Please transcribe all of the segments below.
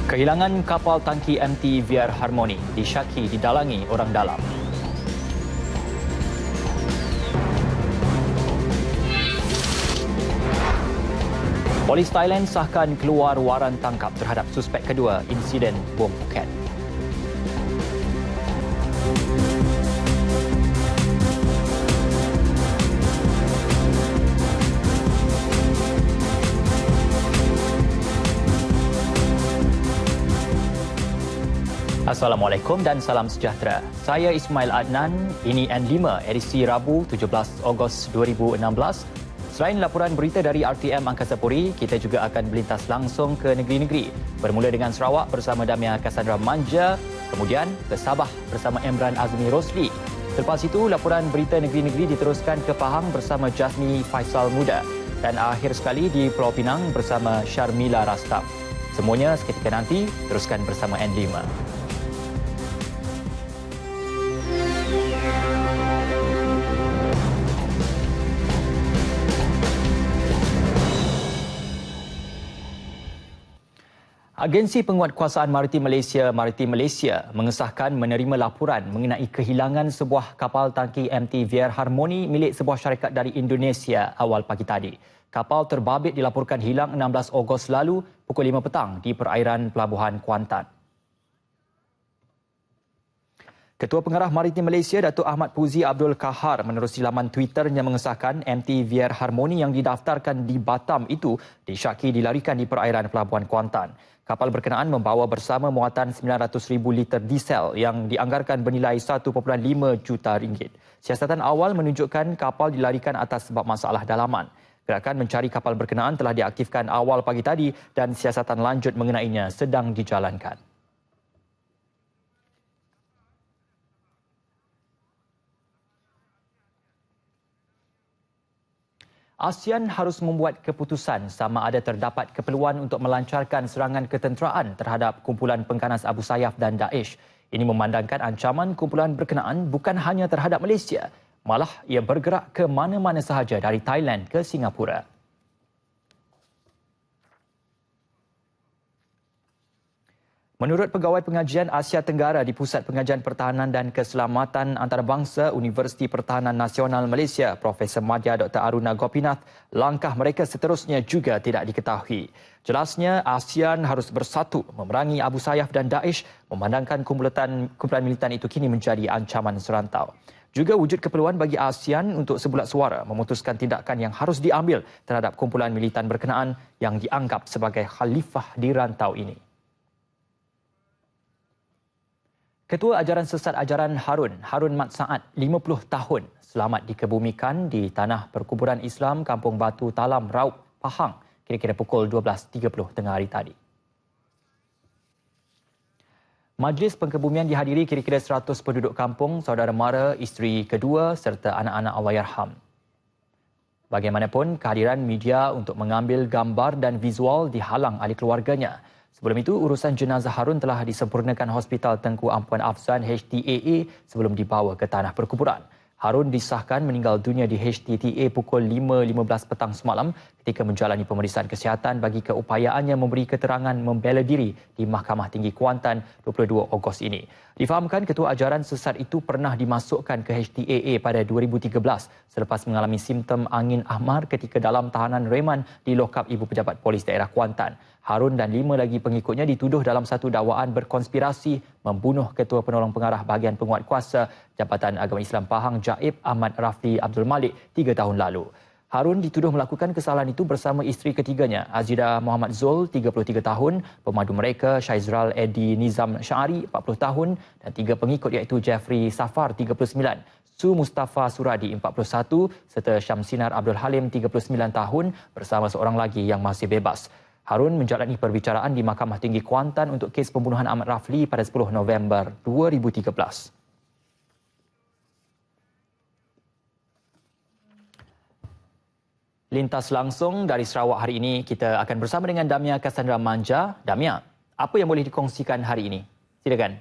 Kehilangan kapal tangki MT VR Harmony disyaki didalangi orang dalam. Polis Thailand sahkan keluar waran tangkap terhadap suspek kedua insiden bom Phuket. Assalamualaikum dan salam sejahtera. Saya Ismail Adnan. Ini N5 edisi Rabu 17 Ogos 2016. Selain laporan berita dari RTM Angkasa Puri, kita juga akan melintas langsung ke negeri-negeri. Bermula dengan Sarawak bersama Damia Cassandra Manja, kemudian ke Sabah bersama Emran Azmi Rosli. Selepas itu, laporan berita negeri-negeri diteruskan ke Pahang bersama Jasmi Faisal Muda. Dan akhir sekali di Pulau Pinang bersama Sharmila Rastam. Semuanya seketika nanti, teruskan bersama N5. Agensi Penguatkuasaan Maritim Malaysia mengesahkan menerima laporan mengenai kehilangan sebuah kapal tangki MT VR Harmony milik sebuah syarikat dari Indonesia awal pagi tadi. Kapal terbabit dilaporkan hilang 16 Ogos lalu pukul 5 petang di perairan Pelabuhan Kuantan. Ketua Pengarah Maritim Malaysia, Datuk Ahmad Puzi Abdul Kahar menerusi laman Twitternya mengesahkan MT VR Harmony yang didaftarkan di Batam itu disyaki dilarikan di perairan Pelabuhan Kuantan. Kapal berkenaan membawa bersama muatan 900,000 liter diesel yang dianggarkan bernilai 1.5 juta ringgit. Siasatan awal menunjukkan kapal dilarikan atas sebab masalah dalaman. Gerakan mencari kapal berkenaan telah diaktifkan awal pagi tadi dan siasatan lanjut mengenainya sedang dijalankan. ASEAN harus membuat keputusan sama ada terdapat keperluan untuk melancarkan serangan ketenteraan terhadap kumpulan pengganas Abu Sayyaf dan Daesh. Ini memandangkan ancaman kumpulan berkenaan bukan hanya terhadap Malaysia, malah ia bergerak ke mana-mana sahaja dari Thailand ke Singapura. Menurut Pegawai Pengajian Asia Tenggara di Pusat Pengajian Pertahanan dan Keselamatan Antarabangsa Universiti Pertahanan Nasional Malaysia, Profesor Madya Dr. Aruna Gopinath, langkah mereka seterusnya juga tidak diketahui. Jelasnya, ASEAN harus bersatu memerangi Abu Sayyaf dan Daesh, memandangkan kumpulan militan itu kini menjadi ancaman serantau. Juga wujud keperluan bagi ASEAN untuk sebulat suara memutuskan tindakan yang harus diambil terhadap kumpulan militan berkenaan yang dianggap sebagai khalifah di rantau ini. Ketua Ajaran Sesat Ajaran Harun Mat Saad, 50 tahun, selamat dikebumikan di Tanah Perkuburan Islam Kampung Batu Talam Raup, Pahang, kira-kira pukul 12.30 tengah hari tadi. Majlis pengkebumian dihadiri kira-kira 100 penduduk kampung, saudara mara, isteri kedua serta anak-anak Allahyarham. Bagaimanapun, kehadiran media untuk mengambil gambar dan visual dihalang ahli keluarganya. Sebelum itu, urusan jenazah Harun telah disempurnakan Hospital Tengku Ampuan Afzan HTAA sebelum dibawa ke Tanah Perkuburan. Harun disahkan meninggal dunia di HTTA pukul 5.15 petang semalam ketika menjalani pemeriksaan kesihatan bagi keupayaannya memberi keterangan membela diri di Mahkamah Tinggi Kuantan 22 Ogos ini. Difahamkan ketua ajaran sesat itu pernah dimasukkan ke HTAA pada 2013 selepas mengalami simptom angin ahmar ketika dalam tahanan reman di lokap Ibu Pejabat Polis Daerah Kuantan. Harun dan 5 lagi pengikutnya dituduh dalam satu dakwaan berkonspirasi membunuh Ketua Penolong Pengarah Bahagian Penguatkuasa Jabatan Agama Islam Pahang Jaib Ahmad Rafli Abdul Malik 3 tahun lalu. Harun dituduh melakukan kesalahan itu bersama isteri ketiganya, Azida Muhammad Zul, 33 tahun, pemadu mereka Syaizral Edi Nizam Syari, 40 tahun dan 3 pengikut iaitu Jeffrey Safar, 39, Su Mustafa Suradi, 41 serta Syamsinar Abdul Halim, 39 tahun bersama seorang lagi yang masih bebas. Harun menjalani perbicaraan di Mahkamah Tinggi Kuantan untuk kes pembunuhan Ahmad Rafli pada 10 November 2013. Lintas langsung dari Sarawak hari ini, kita akan bersama dengan Damia Cassandra Manja. Damia, apa yang boleh dikongsikan hari ini? Silakan.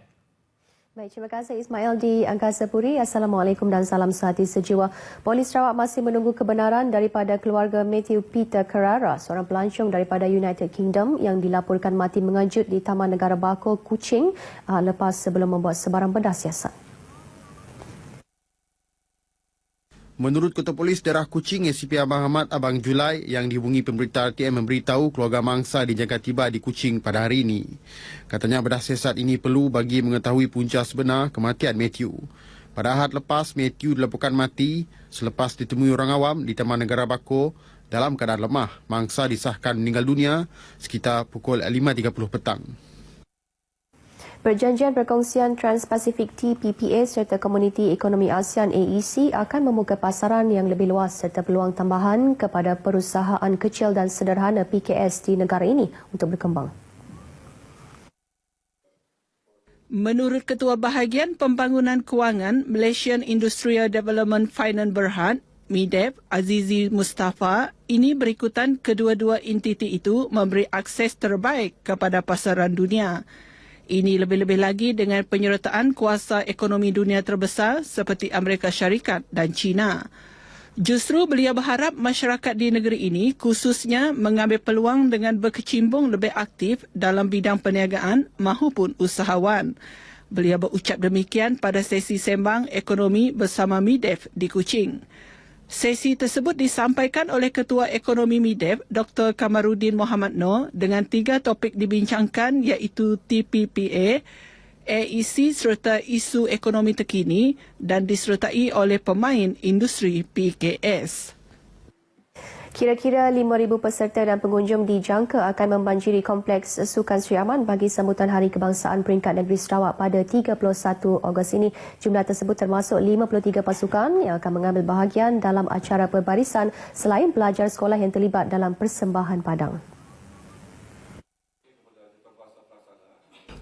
Baik, terima kasih Ismail di Angkasa Puri. Assalamualaikum dan salam sehati sejiwa. Polis Sarawak masih menunggu kebenaran daripada keluarga Matthew Peter Carrara, seorang pelancong daripada United Kingdom yang dilaporkan mati mengejut di Taman Negara Bako, Kuching lepas sebelum membuat sebarang benda siasat. Menurut Ketua Polis Daerah Kuching, ACP Abang Ahmad Abang Julai yang dihubungi pemberita RTM memberitahu keluarga mangsa dijangka tiba di Kuching pada hari ini. Katanya bedah siasat ini perlu bagi mengetahui punca sebenar kematian Matthew. Pada Ahad lepas, Matthew dilaporkan mati selepas ditemui orang awam di Taman Negara Bako dalam keadaan lemah. Mangsa disahkan meninggal dunia sekitar pukul 5.30 petang. Perjanjian Perkongsian Trans-Pasifik TPPA serta Komuniti Ekonomi ASEAN AEC akan membuka pasaran yang lebih luas serta peluang tambahan kepada perusahaan kecil dan sederhana PKS di negara ini untuk berkembang. Menurut Ketua Bahagian Pembangunan Kewangan Malaysian Industrial Development Finance Berhad, MIDEF, Azizi Mustafa, ini berikutan kedua-dua entiti itu memberi akses terbaik kepada pasaran dunia. Ini lebih-lebih lagi dengan penyertaan kuasa ekonomi dunia terbesar seperti Amerika Syarikat dan China. Justru beliau berharap masyarakat di negeri ini khususnya mengambil peluang dengan berkecimpung lebih aktif dalam bidang perniagaan maupun usahawan. Beliau berucap demikian pada sesi sembang ekonomi bersama MIDEF di Kuching. Sesi tersebut disampaikan oleh Ketua Ekonomi MIDEF, Dr. Kamaruddin Mohamad Noor dengan 3 topik dibincangkan iaitu TPPA, AEC serta isu ekonomi terkini dan disertai oleh pemain industri PKS. Kira-kira 5,000 peserta dan pengunjung dijangka akan membanjiri Kompleks Sukan Sri Aman bagi sambutan Hari Kebangsaan Peringkat Negeri Sarawak pada 31 Ogos ini. Jumlah tersebut termasuk 53 pasukan yang akan mengambil bahagian dalam acara perbarisan selain pelajar sekolah yang terlibat dalam persembahan padang.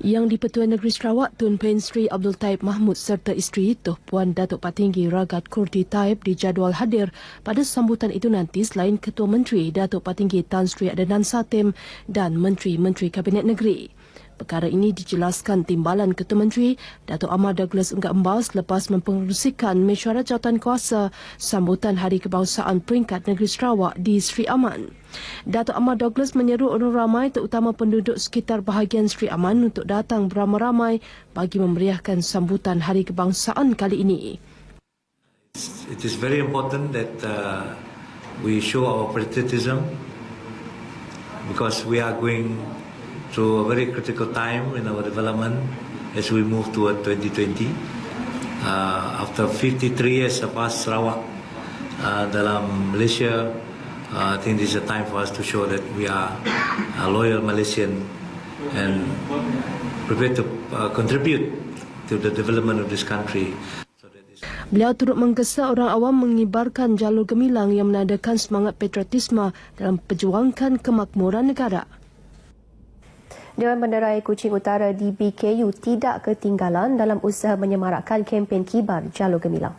Yang di-Pertuan Negeri Sarawak Tun Pen Sri Abdul Taib Mahmud serta isteri Tuh Puan Datuk Patinggi Ragat Kurdi Taib dijadual hadir pada sambutan itu nanti selain Ketua Menteri Datuk Patinggi Tan Sri Adenan Satem dan Menteri-Menteri Kabinet Negeri. Perkara ini dijelaskan Timbalan Ketua Menteri Datuk Ahmad Douglas Unggah Embas lepas mempengerusikan mesyuarat jawatan kuasa sambutan Hari Kebangsaan Peringkat Negeri Sarawak di Sri Aman. Datuk Ahmad Douglas menyeru orang ramai terutama penduduk sekitar bahagian Sri Aman untuk datang beramai-ramai bagi memeriahkan sambutan Hari Kebangsaan kali ini. It is very important that we show our patriotism because we are going through a very critical time in our development as we move toward 2020. After 53 years of us Sarawak dalam Malaysia, I think this is a time for us to show that we are a loyal Malaysian and prepared to contribute to the development of this country. Beliau turut menggesa orang awam mengibarkan jalur gemilang yang menandakan semangat patriotisme dalam perjuangkan kemakmuran negara. Dewan Bandaraya Kuching Utara DBKU tidak ketinggalan dalam usaha menyemarakkan kempen kibar jalur gemilang.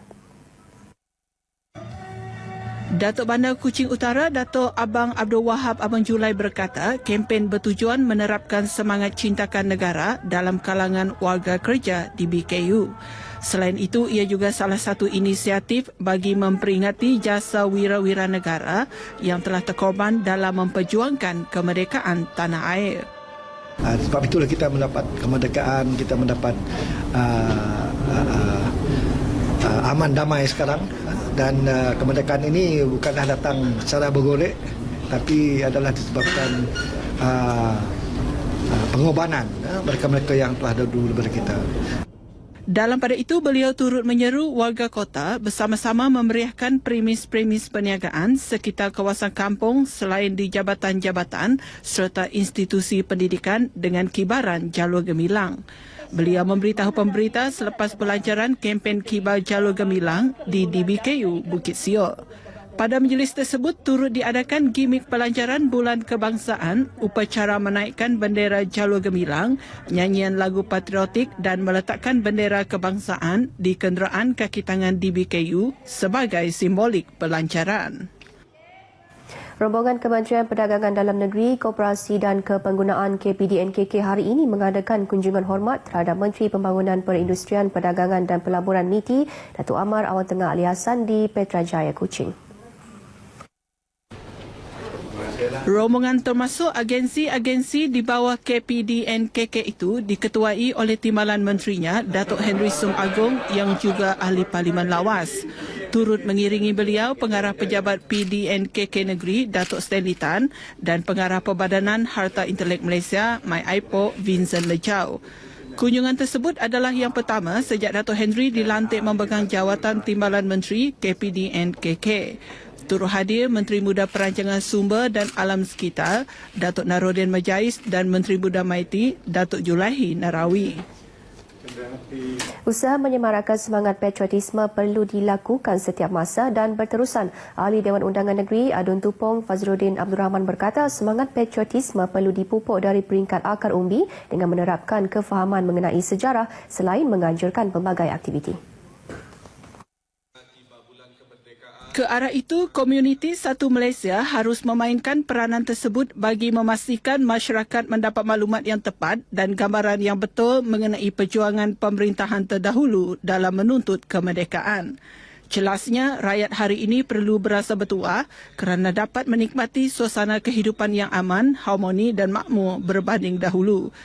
Datuk Bandar Kuching Utara, Datuk Abang Abdul Wahab Abang Julai berkata, kempen bertujuan menerapkan semangat cintakan negara dalam kalangan warga kerja DBKU. Selain itu, ia juga salah satu inisiatif bagi memperingati jasa wira-wira negara yang telah terkorban dalam memperjuangkan kemerdekaan tanah air. Sebab itulah kita mendapat kemerdekaan, kita mendapat aman damai sekarang. Dan kemerdekaan ini bukanlah datang secara bergolek, tapi adalah disebabkan pengorbanan mereka-mereka yang telah dahulu daripada kita. Dalam pada itu, beliau turut menyeru warga kota bersama-sama memeriahkan premis-premis perniagaan sekitar kawasan kampung selain di jabatan-jabatan serta institusi pendidikan dengan kibaran jalur gemilang. Beliau memberitahu pemberita selepas pelancaran kempen kibar jalur gemilang di DBKU Bukit Siok. Pada majlis tersebut turut diadakan gimik pelancaran Bulan Kebangsaan, upacara menaikkan bendera jalur gemilang, nyanyian lagu patriotik dan meletakkan bendera kebangsaan di kenderaan kaki tangan DBKU sebagai simbolik pelancaran. Rombongan Kementerian Perdagangan Dalam Negeri, Koperasi dan Kepenggunaan KPDNKK hari ini mengadakan kunjungan hormat terhadap Menteri Pembangunan Perindustrian, Perdagangan dan Pelaburan MITI, Datuk Amar Awang Tengah Ali Hassan di Petrajaya, Kuching. Rombongan termasuk agensi-agensi di bawah KPDNKK itu diketuai oleh Timbalan Menterinya, Datuk Henry Sung Agong yang juga Ahli Parlimen Lawas. Turut mengiringi beliau Pengarah Pejabat PDNKK Negeri, Datuk Stanley Tan dan Pengarah Perbadanan Harta Intelek Malaysia, My Aipo, Vincent Lejau. Kunjungan tersebut adalah yang pertama sejak Datuk Henry dilantik memegang jawatan Timbalan Menteri KPDNKK. Turut hadir Menteri Muda Perancangan Sumber dan Alam Sekitar, Datuk Narodin Majais dan Menteri Muda Maiti, Datuk Julaihi Narawi. Usaha menyemarakkan semangat patriotisme perlu dilakukan setiap masa dan berterusan. Ahli Dewan Undangan Negeri Adun Tupong Fazruddin Abdul Rahman berkata semangat patriotisme perlu dipupuk dari peringkat akar umbi dengan menerapkan kefahaman mengenai sejarah selain menganjurkan pelbagai aktiviti. Ke arah itu, komuniti Satu Malaysia harus memainkan peranan tersebut bagi memastikan masyarakat mendapat maklumat yang tepat dan gambaran yang betul mengenai perjuangan pemerintahan terdahulu dalam menuntut kemerdekaan. Jelasnya, rakyat hari ini perlu berasa bertuah kerana dapat menikmati suasana kehidupan yang aman, harmoni dan makmur berbanding dahulu.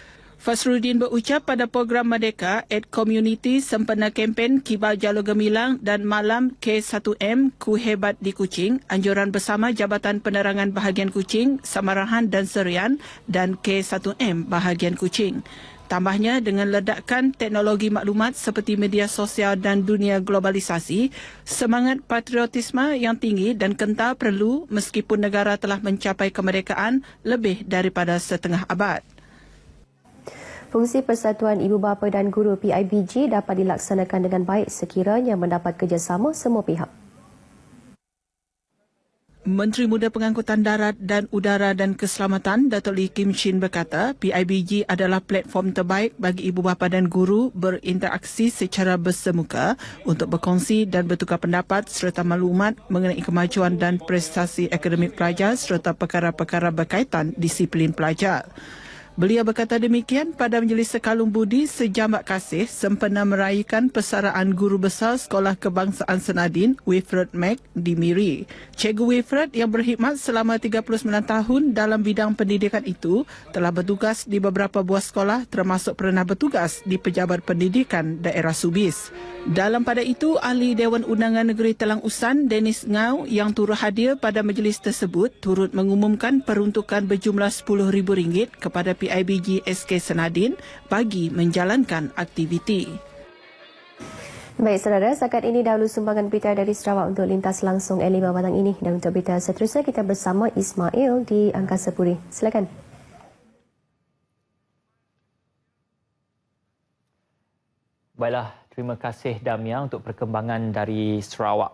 Fazruddin berucap pada program Merdeka at Community sempena kempen Kibal Jalur Gemilang dan Malam K1M Ku Hebat di Kuching, anjuran bersama Jabatan Penerangan Bahagian Kuching, Samarahan dan Serian dan K1M Bahagian Kuching. Tambahnya, dengan ledakan teknologi maklumat seperti media sosial dan dunia globalisasi, semangat patriotisme yang tinggi dan kental perlu meskipun negara telah mencapai kemerdekaan lebih daripada setengah abad. Fungsi Persatuan Ibu Bapa dan Guru PIBG dapat dilaksanakan dengan baik sekiranya mendapat kerjasama semua pihak. Menteri Muda Pengangkutan Darat dan Udara dan Keselamatan Datuk Lee Kim Chin berkata PIBG adalah platform terbaik bagi ibu bapa dan guru berinteraksi secara bersemuka untuk berkongsi dan bertukar pendapat serta maklumat mengenai kemajuan dan prestasi akademik pelajar serta perkara-perkara berkaitan disiplin pelajar. Beliau berkata demikian pada Majlis Sekalung Budi Sejambak Kasih sempena meraihkan persaraan Guru Besar Sekolah Kebangsaan Senadin Wilfred Mac di Miri. Cikgu Wilfred yang berkhidmat selama 39 tahun dalam bidang pendidikan itu telah bertugas di beberapa buah sekolah termasuk pernah bertugas di Pejabat Pendidikan Daerah Subis. Dalam pada itu, Ahli Dewan Undangan Negeri Telang Usan Dennis Ngau yang turut hadir pada majlis tersebut turut mengumumkan peruntukan berjumlah RM10,000 kepada PIBG SK Senadin bagi menjalankan aktiviti. Baik saudara, setakat ini dahulu sumbangan berita dari Sarawak untuk lintas langsung L5 petang ini. Dan untuk berita seterusnya kita bersama Ismail di Angkasa Puri. Silakan. Baiklah, terima kasih Damia untuk perkembangan dari Sarawak.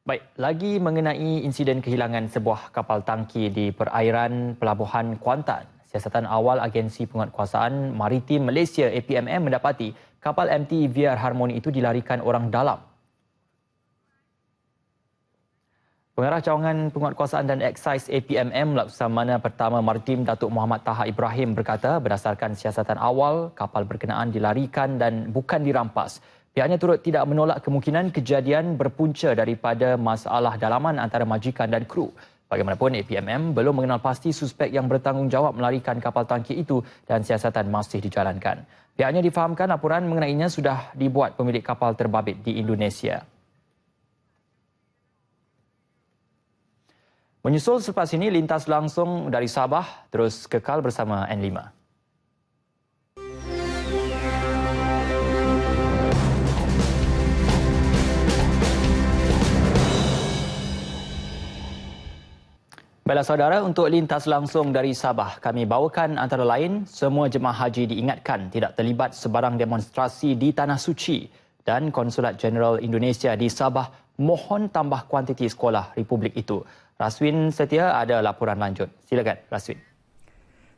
Baik, lagi mengenai insiden kehilangan sebuah kapal tangki di perairan Pelabuhan Kuantan. Siasatan awal Agensi Penguatkuasaan Maritim Malaysia APMM mendapati kapal MT VR Harmony itu dilarikan orang dalam. Pengarah Cawangan Penguatkuasaan dan Eksais APMM Laksamana Pertama Maritim Datuk Muhammad Taha Ibrahim berkata berdasarkan siasatan awal, kapal berkenaan dilarikan dan bukan dirampas. Pihaknya turut tidak menolak kemungkinan kejadian berpunca daripada masalah dalaman antara majikan dan kru. Bagaimanapun, APMM belum mengenal pasti suspek yang bertanggungjawab melarikan kapal tangki itu dan siasatan masih dijalankan. Pihaknya difahamkan laporan mengenainya sudah dibuat pemilik kapal terbabit di Indonesia. Menyusul selepas ini, lintas langsung dari Sabah terus kekal bersama N5. Baiklah saudara, untuk lintas langsung dari Sabah, kami bawakan antara lain, semua jemaah haji diingatkan tidak terlibat sebarang demonstrasi di Tanah Suci dan Konsulat Jeneral Indonesia di Sabah mohon tambah kuantiti sekolah Republik itu. Raswin Setia ada laporan lanjut. Silakan Raswin.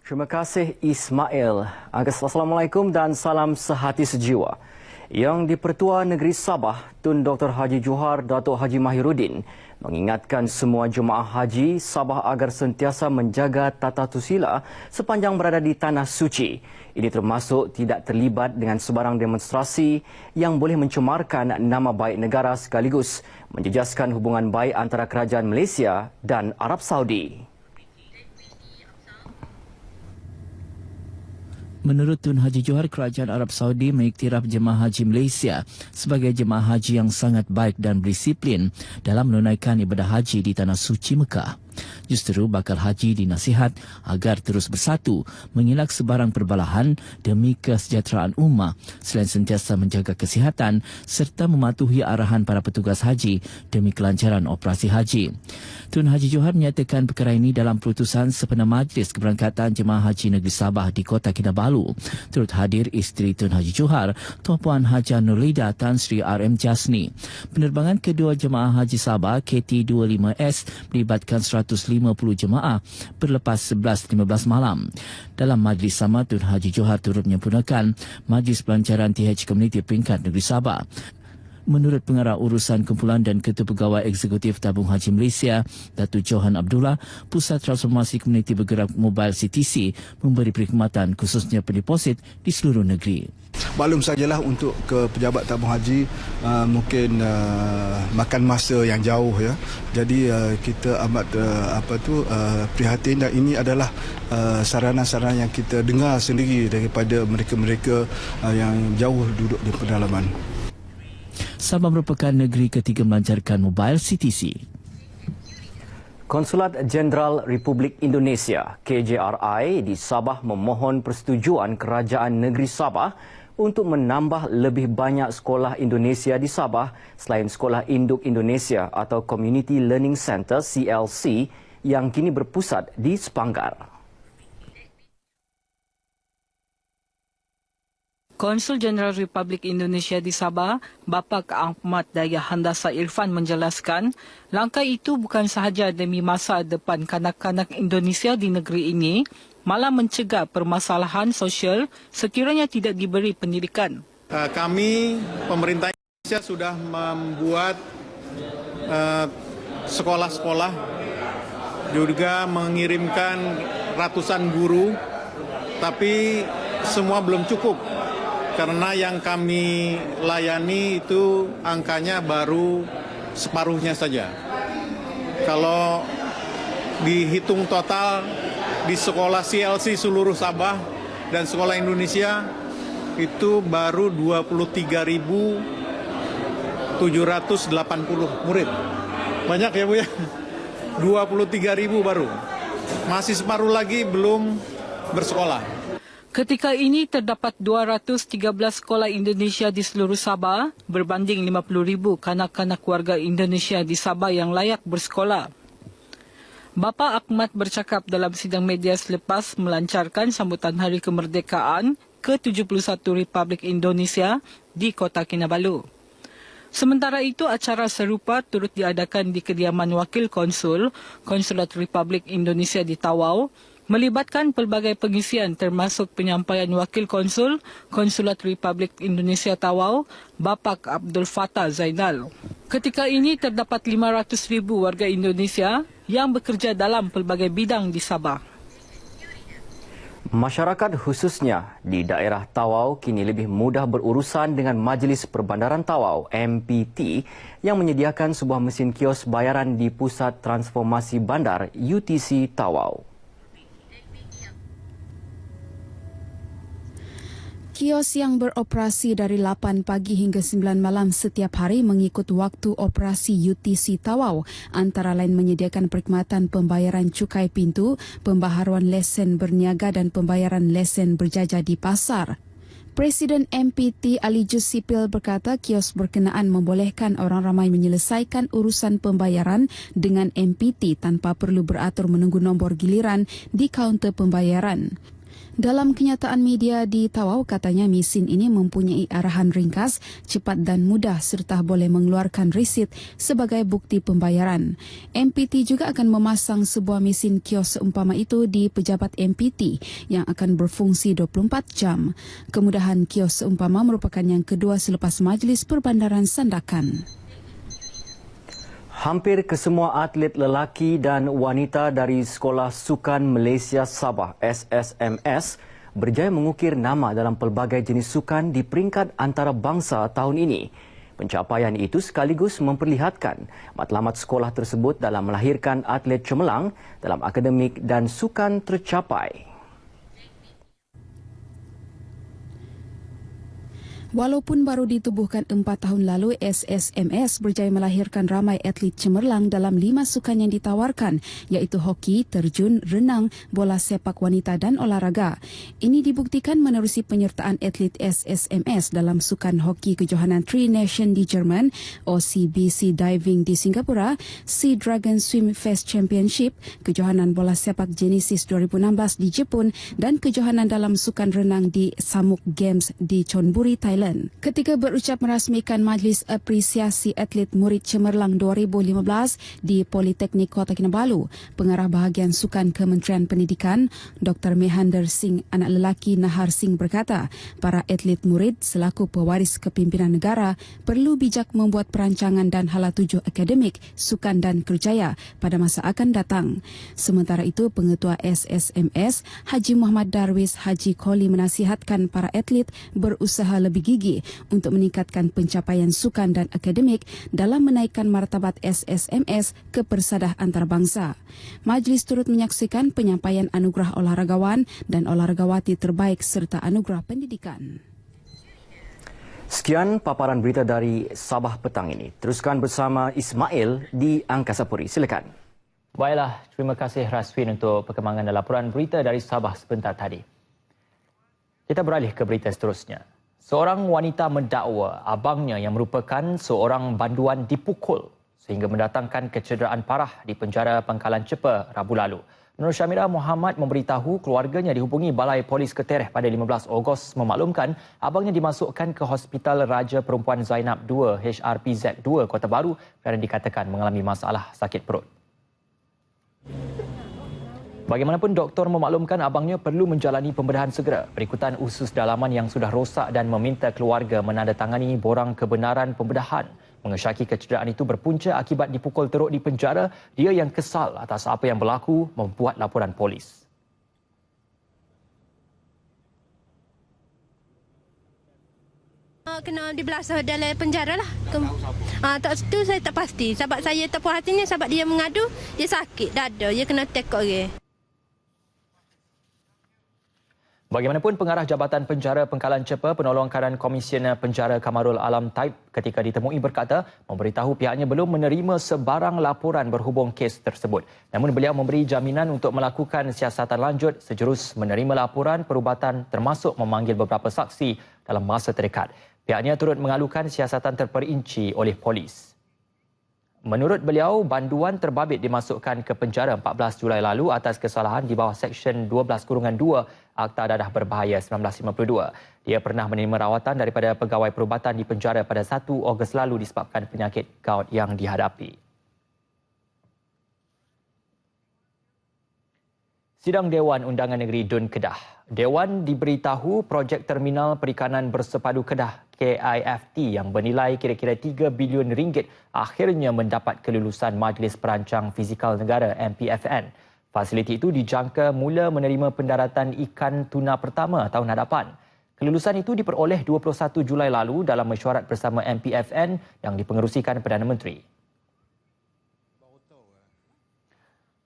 Terima kasih Ismail. Assalamualaikum dan salam sehati sejiwa. Yang di-Pertua Negeri Sabah, Tun Dr. Haji Johar Datuk Haji Mahiruddin mengingatkan semua jemaah haji Sabah agar sentiasa menjaga tata susila sepanjang berada di Tanah Suci. Ini termasuk tidak terlibat dengan sebarang demonstrasi yang boleh mencemarkan nama baik negara sekaligus menjejaskan hubungan baik antara kerajaan Malaysia dan Arab Saudi. Menurut Tun Haji Johar, Kerajaan Arab Saudi mengiktiraf jemaah haji Malaysia sebagai jemaah haji yang sangat baik dan berdisiplin dalam menunaikan ibadah haji di Tanah Suci Mekah. Justeru bakal haji dinasihat agar terus bersatu, mengelak sebarang perbalahan demi kesejahteraan ummah selain sentiasa menjaga kesihatan serta mematuhi arahan para petugas haji demi kelancaran operasi haji. Tun Haji Johar menyatakan perkara ini dalam perutusan sempena Majlis Keberangkatan Jemaah Haji Negeri Sabah di Kota Kinabalu. Turut hadir isteri Tun Haji Johar, Tuan Puan Haja Nurlida Tan Sri RM Jasni. Penerbangan kedua jemaah haji Sabah KT25S melibatkan 150 jemaah berlepas 11.15 malam. Dalam majlis sama, Tun Haji Johar turut menyempurnakan Majlis Pelancaran TH Komuniti Peringkat Negeri Sabah. Menurut Pengarah Urusan Kumpulan dan Ketua Pegawai Eksekutif Tabung Haji Malaysia, Datuk Johan Abdullah, Pusat Transformasi Komuniti Bergerak Mobile CTC memberi perkhidmatan khususnya pendeposit di seluruh negeri. Maklum sajalah untuk ke pejabat tabung haji mungkin makan masa yang jauh ya. Jadi kita amat prihatin dan ini adalah saranan-saranan yang kita dengar sendiri daripada mereka-mereka yang jauh duduk di pedalaman. Sabah merupakan negeri ketiga melancarkan Mobile CTC. Konsulat Jenderal Republik Indonesia KJRI di Sabah memohon persetujuan Kerajaan Negeri Sabah untuk menambah lebih banyak sekolah Indonesia di Sabah selain Sekolah Induk Indonesia atau Community Learning Centre CLC yang kini berpusat di Sepanggar. Konsul Jenderal Republik Indonesia di Sabah, Bapa Ahmad Dayah Handasa Irfan menjelaskan, langkah itu bukan sahaja demi masa depan kanak-kanak Indonesia di negeri ini, malah mencegah permasalahan sosial sekiranya tidak diberi pendidikan. Kami, pemerintah Indonesia sudah membuat sekolah-sekolah, juga mengirimkan ratusan guru, tapi semua belum cukup. Karena yang kami layani itu angkanya baru separuhnya saja. Kalau dihitung total di sekolah CLC seluruh Sabah dan sekolah Indonesia itu baru 23.780 murid. Banyak ya Bu ya? 23.000 baru. Masih separuh lagi belum bersekolah. Ketika ini terdapat 213 sekolah Indonesia di seluruh Sabah berbanding 50,000 kanak-kanak warga Indonesia di Sabah yang layak bersekolah. Bapa Ahmad bercakap dalam sidang media selepas melancarkan sambutan Hari Kemerdekaan ke-71 Republik Indonesia di Kota Kinabalu. Sementara itu, acara serupa turut diadakan di kediaman Wakil Konsul, Konsulat Republik Indonesia di Tawau, melibatkan pelbagai pengisian termasuk penyampaian Wakil Konsul, Konsulat Republik Indonesia Tawau, Bapak Abdul Fattah Zainal. Ketika ini terdapat 500,000 warga Indonesia yang bekerja dalam pelbagai bidang di Sabah. Masyarakat khususnya di daerah Tawau kini lebih mudah berurusan dengan Majlis Perbandaran Tawau MPT yang menyediakan sebuah mesin kios bayaran di Pusat Transformasi Bandar UTC Tawau. Kios yang beroperasi dari 8 pagi hingga 9 malam setiap hari mengikut waktu operasi UTC Tawau, antara lain menyediakan perkhidmatan pembayaran cukai pintu, pembaharuan lesen berniaga dan pembayaran lesen berjajah di pasar. Presiden MPT Ali Jus Sipil berkata kios berkenaan membolehkan orang ramai menyelesaikan urusan pembayaran dengan MPT tanpa perlu beratur menunggu nombor giliran di kaunter pembayaran. Dalam kenyataan media di Tawau, katanya mesin ini mempunyai arahan ringkas, cepat dan mudah serta boleh mengeluarkan resit sebagai bukti pembayaran. MPT juga akan memasang sebuah mesin kios seumpama itu di pejabat MPT yang akan berfungsi 24 jam. Kemudahan kios seumpama merupakan yang kedua selepas Majlis Perbandaran Sandakan. Hampir kesemua atlet lelaki dan wanita dari Sekolah Sukan Malaysia Sabah SSMS berjaya mengukir nama dalam pelbagai jenis sukan di peringkat antarabangsa tahun ini. Pencapaian itu sekaligus memperlihatkan matlamat sekolah tersebut dalam melahirkan atlet cemerlang dalam akademik dan sukan tercapai. Walaupun baru ditubuhkan 4 tahun lalu, SSMS berjaya melahirkan ramai atlet cemerlang dalam 5 sukan yang ditawarkan, iaitu hoki, terjun, renang, bola sepak wanita dan olahraga. Ini dibuktikan menerusi penyertaan atlet SSMS dalam sukan hoki kejohanan Tri Nation di Jerman, OCBC Diving di Singapura, Sea Dragon Swim Fest Championship, kejohanan bola sepak Genesis 2016 di Jepun dan kejohanan dalam sukan renang di Samuk Games di Chonburi, Thailand. Ketika berucap merasmikan Majlis Apresiasi Atlet Murid Cemerlang 2015 di Politeknik Kota Kinabalu, Pengarah Bahagian Sukan Kementerian Pendidikan, Dr. Mehander Singh, anak lelaki Nahar Singh berkata, para atlet murid selaku pewaris kepimpinan negara perlu bijak membuat perancangan dan hala tuju akademik, sukan dan kerjaya pada masa akan datang. Sementara itu, Pengetua SSMS, Haji Muhammad Darwis Haji Koli menasihatkan para atlet berusaha lebih gigi untuk meningkatkan pencapaian sukan dan akademik dalam menaikkan martabat SSMS ke persadah antarabangsa. Majlis turut menyaksikan penyampaian anugerah olahragawan dan olahragawati terbaik serta anugerah pendidikan. Sekian paparan berita dari Sabah petang ini. Teruskan bersama Ismail di Angkasa Puri. Silakan. Baiklah, terima kasih Raswin untuk perkembangan dan laporan berita dari Sabah sebentar tadi. Kita beralih ke berita seterusnya. Seorang wanita mendakwa abangnya yang merupakan seorang banduan dipukul sehingga mendatangkan kecederaan parah di penjara Pangkalan Cepa Rabu lalu. Nur Syamira Muhammad memberitahu keluarganya dihubungi Balai Polis Ketereh pada 15 Ogos memaklumkan abangnya dimasukkan ke Hospital Raja Perempuan Zainab II HRPZ 2 Kota Baru kerana dikatakan mengalami masalah sakit perut. Bagaimanapun, doktor memaklumkan abangnya perlu menjalani pembedahan segera berikutan usus dalaman yang sudah rosak dan meminta keluarga menandatangani borang kebenaran pembedahan. Mengesyaki kecederaan itu berpunca akibat dipukul teruk di penjara, dia yang kesal atas apa yang berlaku membuat laporan polis. Kena dibelasah dalam penjara lah. Tak itu saya tak pasti. Sebab saya tak puas hatinya sebab dia mengadu, dia sakit dada, dia kena tekok orang. Bagaimanapun, Pengarah Jabatan Penjara Pangkalan Cepa, Penolong Kanan Komisioner Penjara Kamarul Alam Taib ketika ditemui berkata memberitahu pihaknya belum menerima sebarang laporan berhubung kes tersebut. Namun beliau memberi jaminan untuk melakukan siasatan lanjut sejurus menerima laporan perubatan termasuk memanggil beberapa saksi dalam masa terdekat. Pihaknya turut mengalukan siasatan terperinci oleh polis. Menurut beliau, banduan terbabit dimasukkan ke penjara 14 Julai lalu atas kesalahan di bawah Seksyen 12-2 Akta Dadah Berbahaya 1952. Dia pernah menerima rawatan daripada pegawai perubatan di penjara pada 1 Ogos lalu disebabkan penyakit gout yang dihadapi. Sidang Dewan Undangan Negeri Dun Kedah. Dewan diberitahu projek Terminal Perikanan Bersepadu Kedah KIFT yang bernilai kira-kira 3 bilion ringgit akhirnya mendapat kelulusan Majlis Perancang Fizikal Negara MPFN. Fasiliti itu dijangka mula menerima pendaratan ikan tuna pertama tahun hadapan. Kelulusan itu diperoleh 21 Julai lalu dalam mesyuarat bersama MPFN yang dipengerusikan Perdana Menteri.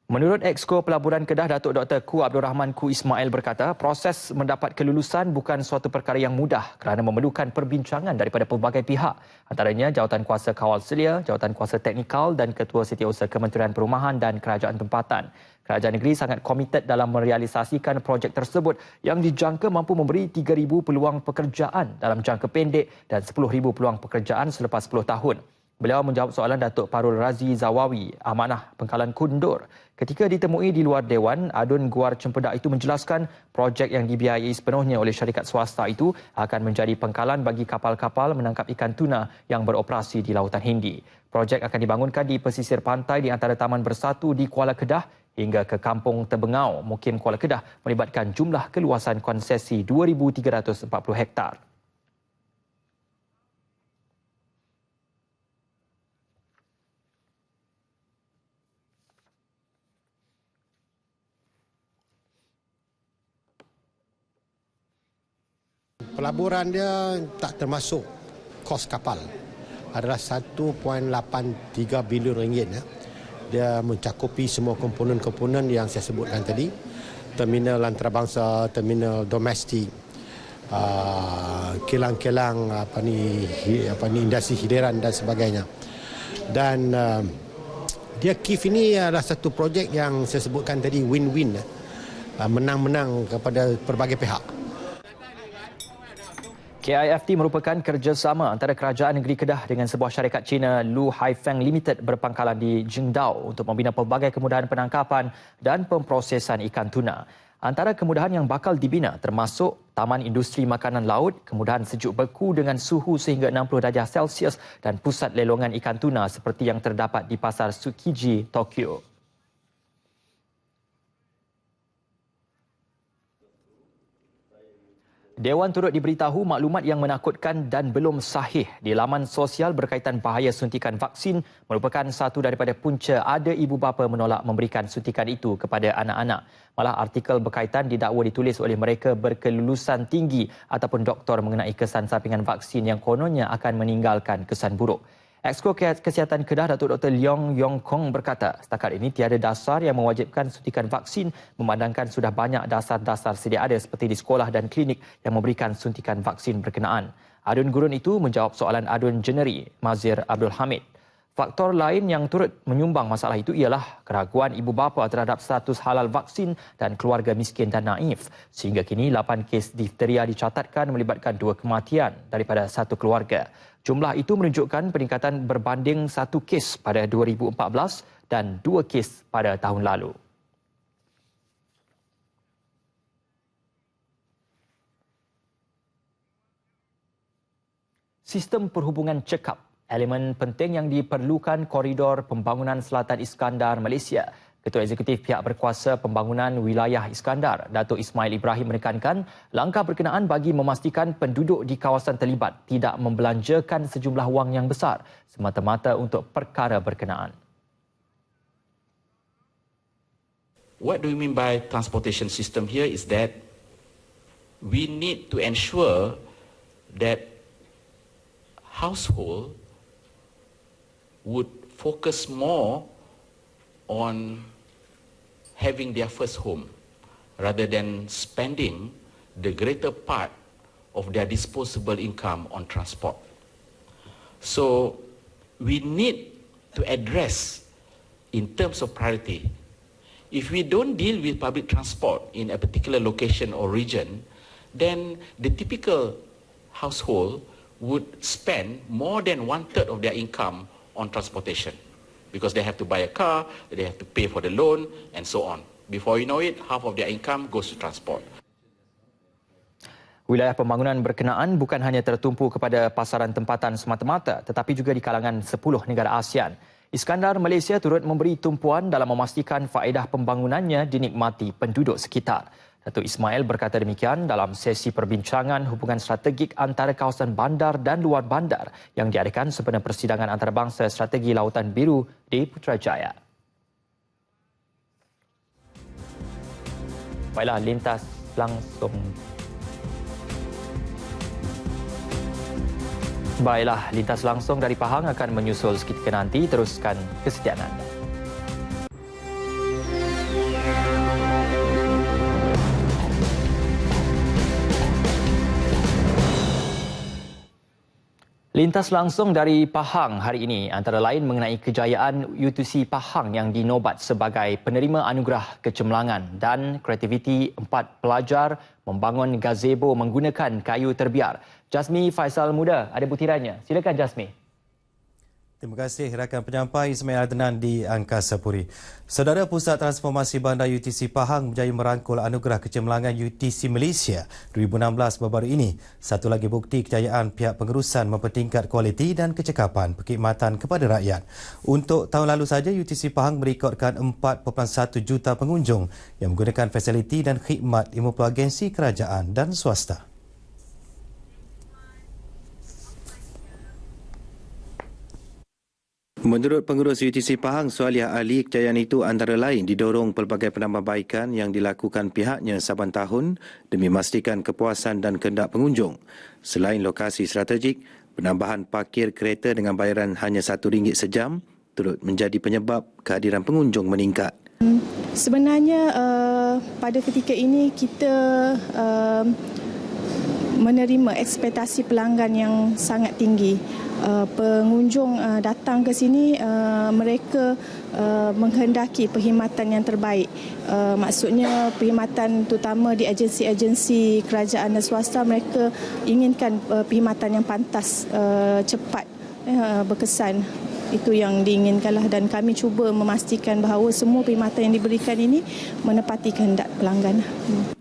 Menurut Exco Pelaburan Kedah, Datuk Dr. Ku Abdul Rahman Ku Ismail berkata, proses mendapat kelulusan bukan suatu perkara yang mudah kerana memerlukan perbincangan daripada pelbagai pihak. Antaranya Jawatankuasa Kawal Selia, Jawatankuasa Teknikal dan Ketua Setiausaha Kementerian Perumahan dan Kerajaan Tempatan. Kerajaan negeri sangat komited dalam merealisasikan projek tersebut yang dijangka mampu memberi 3,000 peluang pekerjaan dalam jangka pendek dan 10,000 peluang pekerjaan selepas 10 tahun. Beliau menjawab soalan Datuk Parul Razi Zawawi, Amanah Pangkalan Kundur. Ketika ditemui di luar Dewan, Adun Guar Cempedak itu menjelaskan projek yang dibiayai sepenuhnya oleh syarikat swasta itu akan menjadi pangkalan bagi kapal-kapal menangkap ikan tuna yang beroperasi di Lautan Hindi. Projek akan dibangunkan di pesisir pantai di antara Taman Bersatu di Kuala Kedah hingga ke Kampung Tebengau, Mukim Kuala Kedah melibatkan jumlah keluasan konsesi 2,340 hektar. Pelaburan dia tak termasuk kos kapal. Adalah 1.83 bilion ringgit. Dia mencakupi semua komponen-komponen yang saya sebutkan tadi. Terminal antarabangsa, terminal domestik, kilang-kilang industri hidiran dan sebagainya. Dan dia KIF ini adalah satu projek yang saya sebutkan tadi win-win, menang-menang kepada pelbagai pihak. KIFT merupakan kerjasama antara Kerajaan Negeri Kedah dengan sebuah syarikat Cina Lu Haifeng Limited berpangkalan di Jingdao untuk membina pelbagai kemudahan penangkapan dan pemprosesan ikan tuna. Antara kemudahan yang bakal dibina termasuk Taman Industri Makanan Laut, kemudahan sejuk beku dengan suhu sehingga 60 darjah Celsius dan pusat lelongan ikan tuna seperti yang terdapat di Pasar Tsukiji, Tokyo. Dewan turut diberitahu maklumat yang menakutkan dan belum sahih di laman sosial berkaitan bahaya suntikan vaksin merupakan satu daripada punca ada ibu bapa menolak memberikan suntikan itu kepada anak-anak. Malah artikel berkaitan didakwa ditulis oleh mereka berkelulusan tinggi ataupun doktor mengenai kesan sampingan vaksin yang kononnya akan meninggalkan kesan buruk. Exco Kesihatan Kedah Datuk Dr. Leong Yong Kong berkata, setakat ini tiada dasar yang mewajibkan suntikan vaksin memandangkan sudah banyak dasar-dasar sedia ada seperti di sekolah dan klinik yang memberikan suntikan vaksin berkenaan. Adun gurun itu menjawab soalan adun Jeneri Mazir Abdul Hamid. Faktor lain yang turut menyumbang masalah itu ialah keraguan ibu bapa terhadap status halal vaksin dan keluarga miskin dan naif. Sehingga kini 8 kes difteria dicatatkan melibatkan 2 kematian daripada satu keluarga. Jumlah itu menunjukkan peningkatan berbanding 1 kes pada 2014 dan 2 kes pada tahun lalu. Sistem perhubungan cekap, elemen penting yang diperlukan koridor pembangunan Selatan Iskandar, Malaysia. Ketua Eksekutif Pihak Berkuasa Pembangunan Wilayah Iskandar, Datuk Ismail Ibrahim menekankan langkah berkenaan bagi memastikan penduduk di kawasan terlibat tidak membelanjakan sejumlah wang yang besar semata-mata untuk perkara berkenaan. What do we mean by transportation system here is that we need to ensure that household would focus more on having their first home rather than spending the greater part of their disposable income on transport. So we need to address in terms of priority. If we don't deal with public transport in a particular location or region, then the typical household would spend more than 1/3 of their income on transportation. Because they have to buy a car, they have to pay for the loan, and so on. Before you know it, half of their income goes to transport. Wilayah pembangunan berkenaan bukan hanya tertumpu kepada pasaran tempatan semata-mata, tetapi juga di kalangan 10 negara ASEAN. Iskandar, Malaysia turut memberi tumpuan dalam memastikan faedah pembangunannya dinikmati penduduk sekitar. Datuk Ismail berkata demikian dalam sesi perbincangan hubungan strategik antara kawasan bandar dan luar bandar yang diadakan sempena persidangan antarabangsa strategi Lautan Biru di Putrajaya. Baiklah, lintas langsung dari Pahang akan menyusul seketika nanti. Teruskan kesetiaan anda. Lintas langsung dari Pahang hari ini antara lain mengenai kejayaan UTC Pahang yang dinobat sebagai penerima anugerah kecemerlangan dan kreativiti 4 pelajar membangun gazebo menggunakan kayu terbiar. Jasmi Faisal Muda ada butirannya. Silakan Jasmi. Terima kasih rakan penyampai Ismail Adnan di Angkasa Puri. Saudara Pusat Transformasi Bandar UTC Pahang berjaya merangkul anugerah kecemerlangan UTC Malaysia 2016 baru-baru ini. Satu lagi bukti kejayaan pihak pengurusan mempertingkat kualiti dan kecekapan perkhidmatan kepada rakyat. Untuk tahun lalu saja UTC Pahang merekodkan 4.1 juta pengunjung yang menggunakan fasiliti dan khidmat 50 agensi kerajaan dan swasta. Menurut pengurus UTC Pahang, Sualiah Ali, kejayaan itu antara lain didorong pelbagai penambahbaikan yang dilakukan pihaknya saban tahun demi memastikan kepuasan dan kehendak pengunjung. Selain lokasi strategik, penambahan parkir kereta dengan bayaran hanya RM1 sejam turut menjadi penyebab kehadiran pengunjung meningkat. Sebenarnya pada ketika ini kita menerima ekspektasi pelanggan yang sangat tinggi. Pengunjung datang ke sini, mereka menghendaki perkhidmatan yang terbaik. Maksudnya perkhidmatan terutama di agensi-agensi kerajaan dan swasta, mereka inginkan perkhidmatan yang pantas, cepat, berkesan. Itu yang diinginkanlah, dan kami cuba memastikan bahawa semua perkhidmatan yang diberikan ini menepati kehendak pelanggan.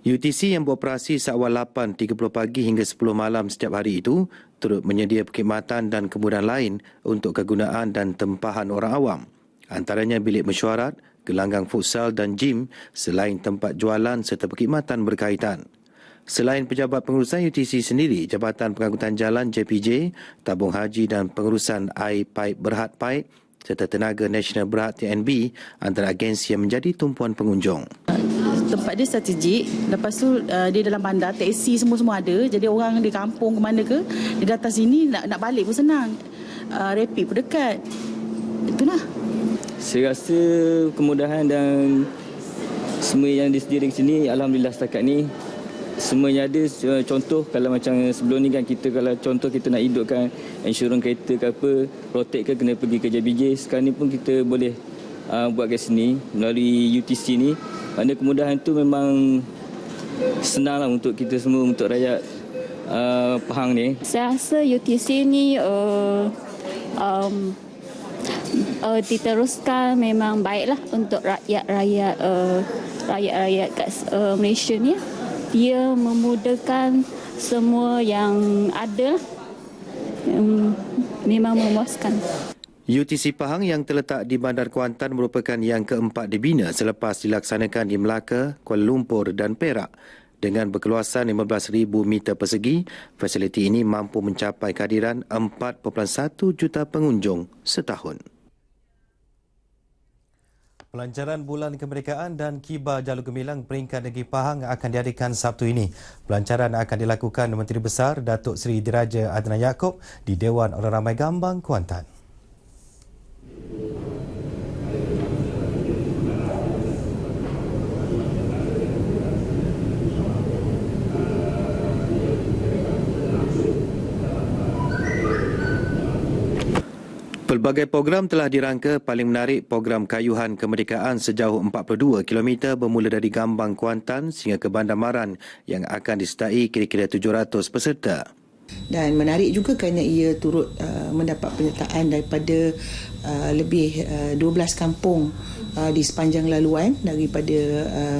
UTC yang beroperasi seawal 8.30 pagi hingga 10 malam setiap hari itu turut menyedia perkhidmatan dan kemudahan lain untuk kegunaan dan tempahan orang awam. Antaranya bilik mesyuarat, gelanggang futsal dan gym selain tempat jualan serta perkhidmatan berkaitan. Selain pejabat pengurusan UTC sendiri, Jabatan Pengangkutan Jalan JPJ, Tabung Haji dan Pengurusan Air Paip Berhad Paip serta Tenaga Nasional Berhad TNB antara agensi yang menjadi tumpuan pengunjung. Tempat dia strategik, lepas tu dia dalam bandar, teksi semua ada, jadi orang di kampung ke mana ke, dia datang sini nak balik pun senang, rapid pun dekat. Itulah. Saya rasa kemudahan dan semua yang disediakan sini, alhamdulillah setakat ni semuanya ada. Contoh kalau macam sebelum ni kan kita, kalau contoh kita nak hidupkan insurans kereta ke apa, protect ke kena pergi ke JPJ. Sekarang ni pun kita boleh buat kat sini melalui UTC ni. Mana kemudahan tu memang senang lah untuk kita semua, untuk rakyat Pahang ni. Saya rasa UTC ni diteruskan memang baiklah untuk rakyat-rakyat kat Malaysia ni. Dia memudahkan semua yang ada, memang memuaskan. UTC Pahang yang terletak di Bandar Kuantan merupakan yang keempat dibina selepas dilaksanakan di Melaka, Kuala Lumpur dan Perak. Dengan berkeluasan 15,000 meter persegi, fasiliti ini mampu mencapai kehadiran 4.1 juta pengunjung setahun. Pelancaran Bulan Kemerdekaan dan Kibar Jalur Gemilang peringkat negeri Pahang akan diadakan Sabtu ini. Pelancaran akan dilakukan Menteri Besar Datuk Seri Diraja Adnan Yaakob di Dewan Orang Ramai Gambang, Kuantan. Pelbagai program telah dirangka. Paling menarik program Kayuhan Kemerdekaan sejauh 42 km bermula dari Gambang, Kuantan sehingga ke Bandar Maran yang akan disertai kira-kira 700 peserta. Dan menarik juga kerana ia turut mendapat penyertaan daripada lebih 12 kampung di sepanjang laluan daripada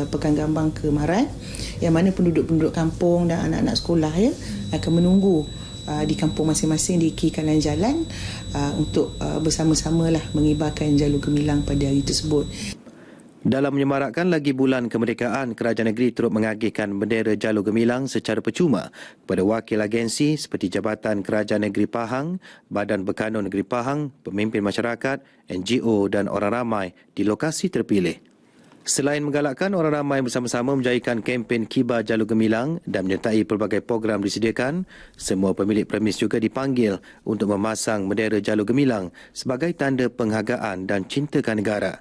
Pekan Gambang ke Maran, yang mana penduduk-penduduk kampung dan anak-anak sekolah akan menunggu di kampung masing-masing di kiri kanan jalan untuk bersama-samalah mengibarkan jalur gemilang pada hari tersebut. Dalam menyemarakkan lagi Bulan Kemerdekaan, Kerajaan Negeri turut mengagihkan bendera jalur gemilang secara percuma kepada wakil agensi seperti Jabatan Kerajaan Negeri Pahang, Badan Berkanun Negeri Pahang, pemimpin masyarakat, NGO dan orang ramai di lokasi terpilih. Selain menggalakkan orang ramai bersama-sama menjayakan kempen Kibar Jalur Gemilang dan menyertai pelbagai program disediakan, semua pemilik premis juga dipanggil untuk memasang bendera Jalur Gemilang sebagai tanda penghargaan dan cintakan negara.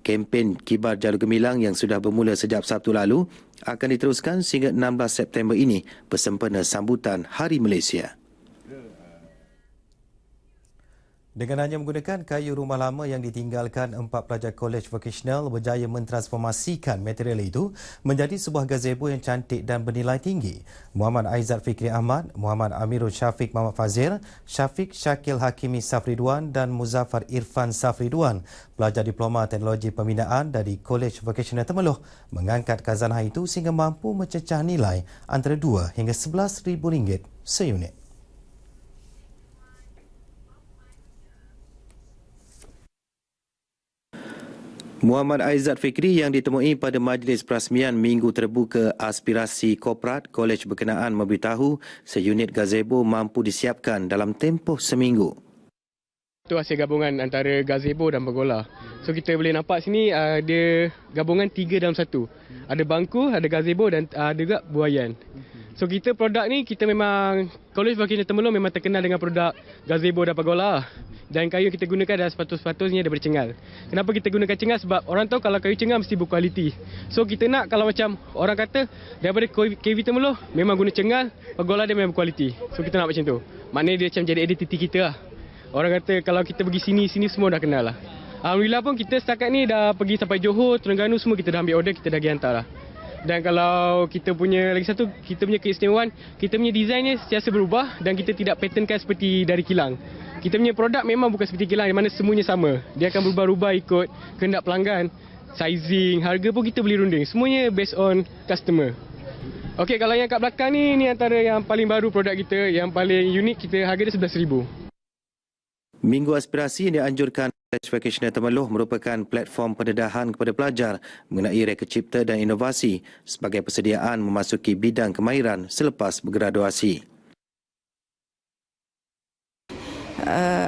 Kempen Kibar Jalur Gemilang yang sudah bermula sejak Sabtu lalu akan diteruskan sehingga 16 September ini bersempena sambutan Hari Malaysia. Dengan hanya menggunakan kayu rumah lama yang ditinggalkan, 4 pelajar kolej vocational berjaya mentransformasikan material itu menjadi sebuah gazebo yang cantik dan bernilai tinggi. Muhammad Aizat Fikri Ahmad, Muhammad Amirul Syafiq Muhammad Fazil, Syafiq Syakil Hakimi Safridwan dan Muzaffar Irfan Safridwan, pelajar Diploma Teknologi Pembinaan dari Kolej Vocational Temeloh, mengangkat khazanah itu sehingga mampu mencecah nilai antara RM2 hingga RM11,000 seunit. Muhammad Aizat Fikri yang ditemui pada majlis perasmian Minggu Terbuka Aspirasi Korporat Kolej berkenaan memberitahu seunit gazebo mampu disiapkan dalam tempoh seminggu. Itu hasil gabungan antara gazebo dan pergola. So kita boleh nampak sini ada gabungan 3 dalam 1. Ada bangku, ada gazebo dan ada juga buaian. So kita produk ni kita memang College Vocational Temerloh memang terkenal dengan produk gazebo dan pergola. Dan kayu yang kita gunakan adalah sepatutnya daripada cengal. Kenapa kita gunakan cengal? Sebab orang tahu kalau kayu cengal mesti berkualiti. So kita nak kalau macam orang kata daripada KV Temerloh memang guna cengal, pergola dia memang berkualiti. So kita nak macam tu. Maknanya dia macam jadi identiti kita lah. Orang kata kalau kita pergi sini semua dah kenal lah. Alhamdulillah pun kita setakat ni dah pergi sampai Johor, Terengganu semua kita dah ambil order, kita dah pergi hantar lah. Dan kalau kita punya lagi satu, kita punya keistimewaan, kita punya desainnya sentiasa berubah dan kita tidak patternkan seperti dari kilang. Kita punya produk memang bukan seperti kilang, di mana semuanya sama. Dia akan berubah-ubah ikut kehendak pelanggan, sizing, harga pun kita boleh runding. Semuanya based on customer. Okey, kalau yang kat belakang ni antara yang paling baru produk kita, yang paling unik kita harga dia RM11,000. Minggu Aspirasi yang dianjurkan College Vocational Temerloh merupakan platform pendedahan kepada pelajar mengenai reka cipta dan inovasi sebagai persediaan memasuki bidang kemahiran selepas bergraduasi.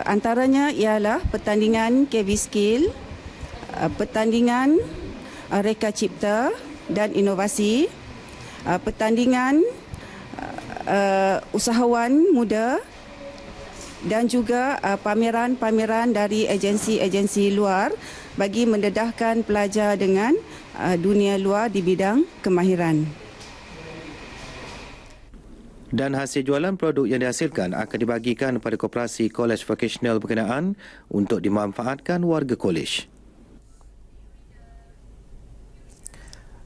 Antaranya ialah pertandingan KV Skill, pertandingan reka cipta dan inovasi, pertandingan usahawan muda dan juga pameran-pameran dari agensi-agensi luar bagi mendedahkan pelajar dengan dunia luar di bidang kemahiran. Dan hasil jualan produk yang dihasilkan akan dibagikan kepada koperasi College Vocational berkenaan untuk dimanfaatkan warga kolej.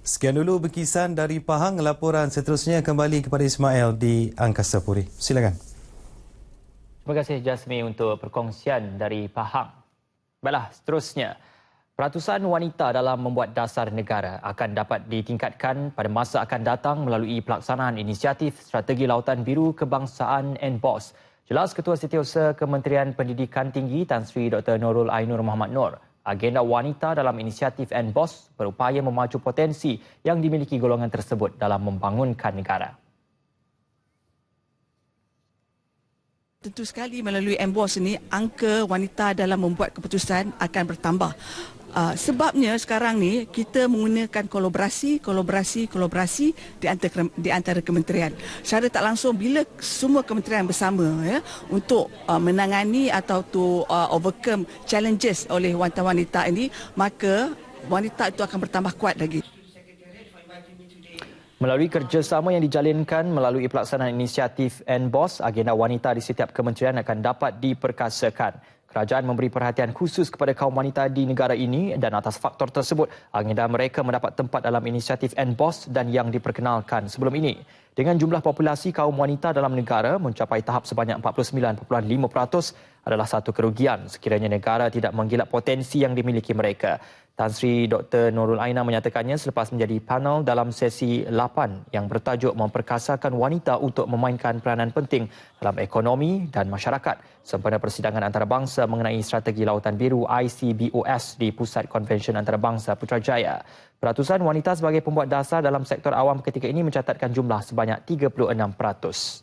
Sekian dulu berkisan dari Pahang. Laporan seterusnya kembali kepada Ismail di Angkasa Puri. Silakan. Terima kasih Jasmine untuk perkongsian dari Pahang. Baiklah, seterusnya. Peratusan wanita dalam membuat dasar negara akan dapat ditingkatkan pada masa akan datang melalui pelaksanaan inisiatif Strategi Lautan Biru Kebangsaan NBOS. Jelas Ketua Setiausaha Kementerian Pendidikan Tinggi Tan Sri Dr. Nurul Ainur Muhammad Noor. Agenda wanita dalam inisiatif NBOS berupaya memacu potensi yang dimiliki golongan tersebut dalam membangunkan negara. Tentu sekali melalui NBOS ini, angka wanita dalam membuat keputusan akan bertambah. Sebabnya sekarang ni kita menggunakan kolaborasi di antara kementerian. Secara tak langsung bila semua kementerian bersama untuk menangani atau overcome challenges oleh wanita-wanita ini, maka wanita itu akan bertambah kuat lagi. Melalui kerjasama yang dijalinkan melalui pelaksanaan inisiatif NBOS, agenda wanita di setiap kementerian akan dapat diperkasakan. Kerajaan memberi perhatian khusus kepada kaum wanita di negara ini dan atas faktor tersebut, agenda mereka mendapat tempat dalam inisiatif NBOS dan yang diperkenalkan sebelum ini. Dengan jumlah populasi kaum wanita dalam negara mencapai tahap sebanyak 49.5% adalah satu kerugian sekiranya negara tidak menggilap potensi yang dimiliki mereka. Tan Sri Dr. Nurul Aina menyatakannya selepas menjadi panel dalam sesi 8 yang bertajuk memperkasakan wanita untuk memainkan peranan penting dalam ekonomi dan masyarakat sempena persidangan antarabangsa mengenai strategi Lautan Biru ICBOS di Pusat Konvensyen Antarabangsa Putrajaya. Peratusan wanita sebagai pembuat dasar dalam sektor awam ketika ini mencatatkan jumlah sebanyak 36%.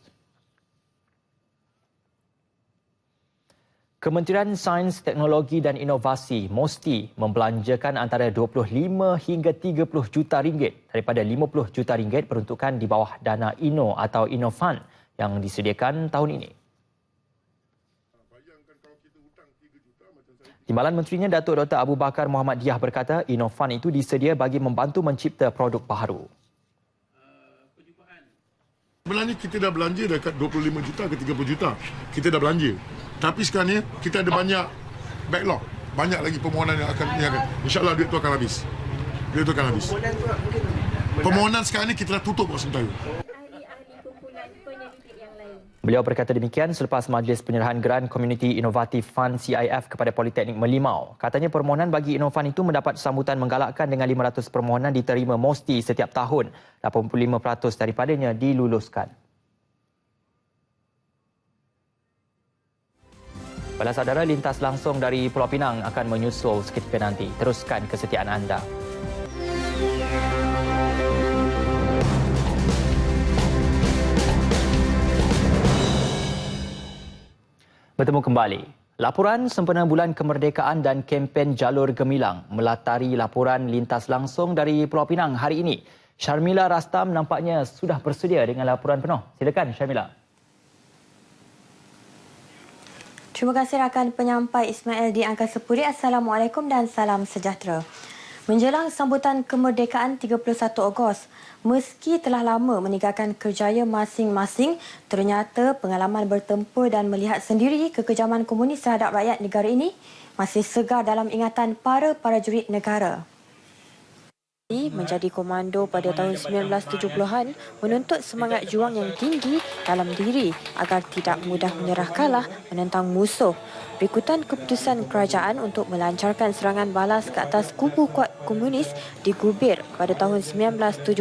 Kementerian Sains, Teknologi dan Inovasi MOSTI membelanjakan antara 25 hingga 30 juta ringgit daripada 50 juta ringgit peruntukan di bawah dana Inno atau Innofund yang disediakan tahun ini. Timbalan Menterinya Datuk Dr. Abu Bakar Muhammad Diah berkata Innofund itu disedia bagi membantu mencipta produk baharu. Sebenarnya kita dah belanja dekat 25 juta ke 30 juta. Kita dah belanja. Tapi sekarang ni kita ada banyak backlog. Banyak lagi permohonan yang akan InsyaAllah duit tu akan habis. Duit tu akan habis. Permohonan sekarang ni kita dah tutup sementara. Beliau berkata demikian selepas Majlis Penyerahan Geran Komuniti Inovatif Fund CIF kepada Politeknik Merlimau. Katanya permohonan bagi Innofund itu mendapat sambutan menggalakkan dengan 500 permohonan diterima MOSTI setiap tahun. 85% daripadanya diluluskan. Baiklah saudara, lintas langsung dari Pulau Pinang akan menyusul seketika nanti. Teruskan kesetiaan anda. Bertemu kembali. Laporan sempena Bulan Kemerdekaan dan kempen Jalur Gemilang melatari laporan lintas langsung dari Pulau Pinang hari ini. Sharmila Rastam nampaknya sudah bersedia dengan laporan penuh. Silakan Sharmila. Terima kasih rakan penyampai Ismail di Angkasa Puri. Assalamualaikum dan salam sejahtera. Menjelang sambutan kemerdekaan 31 Ogos, meski telah lama meninggalkan kerjaya masing-masing, ternyata pengalaman bertempur dan melihat sendiri kekejaman komunis terhadap rakyat negara ini masih segar dalam ingatan para prajurit negara. Menjadi komando pada tahun 1970-an menuntut semangat juang yang tinggi dalam diri agar tidak mudah menyerah kalah menentang musuh. Berikutan keputusan kerajaan untuk melancarkan serangan balas ke atas kubu kuat komunis di Gubir pada tahun 1976,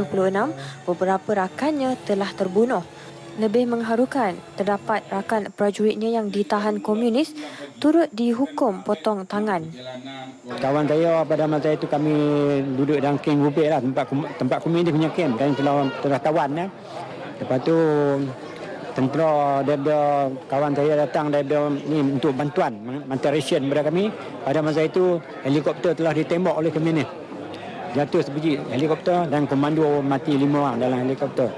beberapa rakannya telah terbunuh. Lebih mengharukan, terdapat rakan prajuritnya yang ditahan komunis turut dihukum potong tangan. Kawan saya pada masa itu kami duduk dalam kem Gubir lah, tempat komunis punya kem, dan telah tawan lah. Lepas tu tentera daripada kawan saya datang daripada ni untuk bantuan ration kepada kami. Pada masa itu helikopter telah ditembak oleh komunis. Jatuh sebiji helikopter dan komando mati 5 orang dalam helikopter.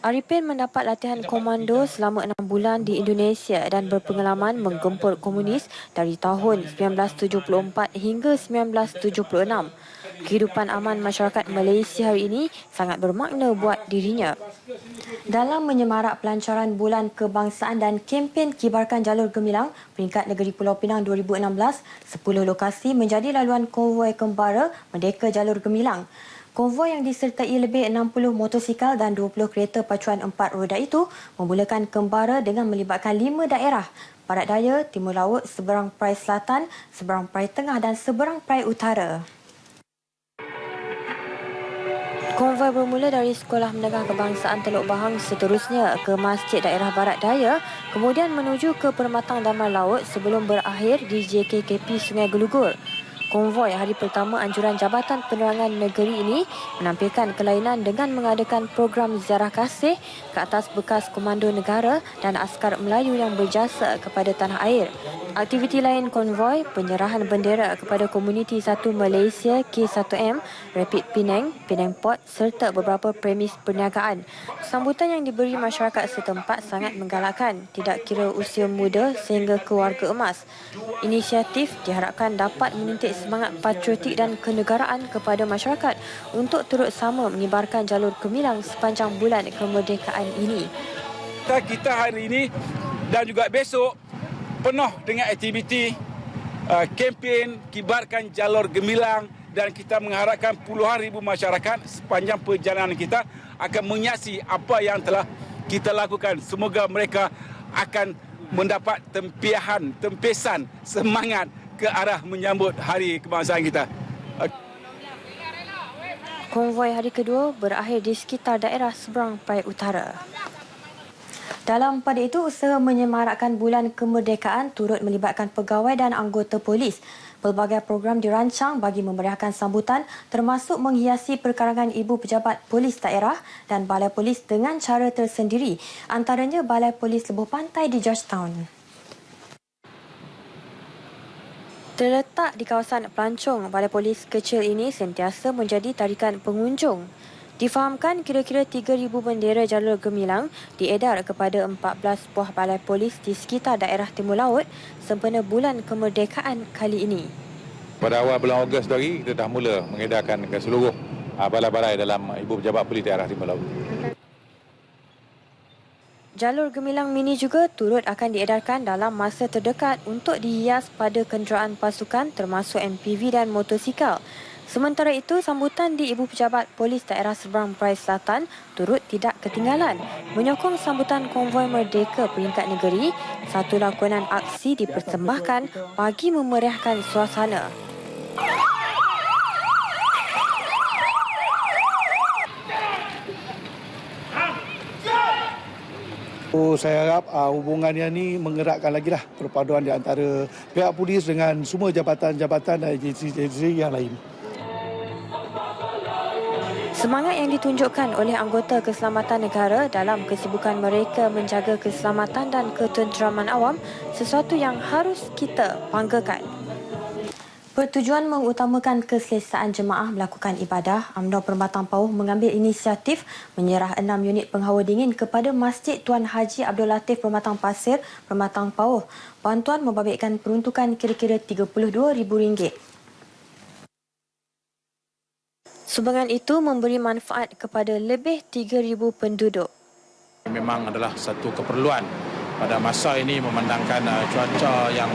Arifin mendapat latihan komando selama 6 bulan di Indonesia dan berpengalaman menggempur komunis dari tahun 1974 hingga 1976. Kehidupan aman masyarakat Malaysia hari ini sangat bermakna buat dirinya. Dalam menyemarak pelancaran Bulan Kebangsaan dan kempen Kibarkan Jalur Gemilang peringkat negeri Pulau Pinang 2016, 10 lokasi menjadi laluan konvoi kembara Merdeka Jalur Gemilang. Konvoi yang disertai lebih 60 motosikal dan 20 kereta pacuan 4 roda itu memulakan kembara dengan melibatkan 5 daerah: Barat Daya, Timur Laut, seberang Perai Selatan, seberang Perai Tengah dan seberang Perai Utara. Konvoi bermula dari Sekolah Menengah Kebangsaan Teluk Bahang seterusnya ke Masjid Daerah Barat Daya, kemudian menuju ke Permatang Damai Laut sebelum berakhir di JKKP Sungai Gelugur. Konvoi hari pertama anjuran Jabatan Penerangan Negeri ini menampilkan kelainan dengan mengadakan program ziarah kasih ke atas bekas komando negara dan askar Melayu yang berjasa kepada tanah air. Aktiviti lain konvoi, penyerahan bendera kepada Komuniti 1 Malaysia K1M, Rapid Penang, Penang Port serta beberapa premis perniagaan. Sambutan yang diberi masyarakat setempat sangat menggalakkan, tidak kira usia muda sehingga keluarga emas. Inisiatif diharapkan dapat menintik semangat patriotik dan kenegaraan kepada masyarakat untuk turut sama mengibarkan jalur gemilang sepanjang bulan kemerdekaan ini. Kita hari ini dan juga besok penuh dengan aktiviti kempen Kibarkan Jalur Gemilang, dan kita mengharapkan puluhan ribu masyarakat sepanjang perjalanan kita akan menyaksi apa yang telah kita lakukan. Semoga mereka akan mendapat tempisan semangat ke arah menyambut Hari Kebangsaan kita. Konvoi hari kedua berakhir di sekitar daerah seberang Perai Utara. Dalam pada itu, usaha menyemarakkan Bulan Kemerdekaan turut melibatkan pegawai dan anggota polis. Pelbagai program dirancang bagi memeriahkan sambutan, termasuk menghiasi perkarangan ibu pejabat polis daerah dan balai polis dengan cara tersendiri, antaranya Balai Polis Lebuh Pantai di Georgetown. Terletak di kawasan pelancong, balai polis kecil ini sentiasa menjadi tarikan pengunjung. Difahamkan kira-kira 3,000 bendera jalur gemilang diedar kepada 14 buah balai polis di sekitar daerah Timur Laut sempena Bulan Kemerdekaan kali ini. Pada awal bulan Ogos tadi, kita dah mula mengedarkan ke seluruh balai-balai dalam ibu pejabat polis daerah Timur Laut. Jalur gemilang mini juga turut akan diedarkan dalam masa terdekat untuk dihias pada kenderaan pasukan termasuk MPV dan motosikal. Sementara itu, sambutan di Ibu Pejabat Polis Daerah Seberang Perai Selatan turut tidak ketinggalan. Menyokong sambutan konvoi Merdeka peringkat negeri, satu lakonan aksi dipersembahkan bagi memeriahkan suasana. Saya harap hubungan yang ini menggerakkan lagi lah perpaduan di antara pihak polis dengan semua jabatan-jabatan dan agensi-agensi yang lain. Semangat yang ditunjukkan oleh anggota keselamatan negara dalam kesibukan mereka menjaga keselamatan dan ketenteraman awam sesuatu yang harus kita banggakan. Bertujuan mengutamakan keselesaan jemaah melakukan ibadah, UMNO Permatang Pauh mengambil inisiatif menyerah 6 unit penghawa dingin kepada Masjid Tuan Haji Abdul Latif Permatang Pasir, Permatang Pauh. Bantuan membabitkan peruntukan kira-kira RM32,000. Sumbangan itu memberi manfaat kepada lebih 3,000 penduduk. Memang adalah satu keperluan pada masa ini memandangkan cuaca yang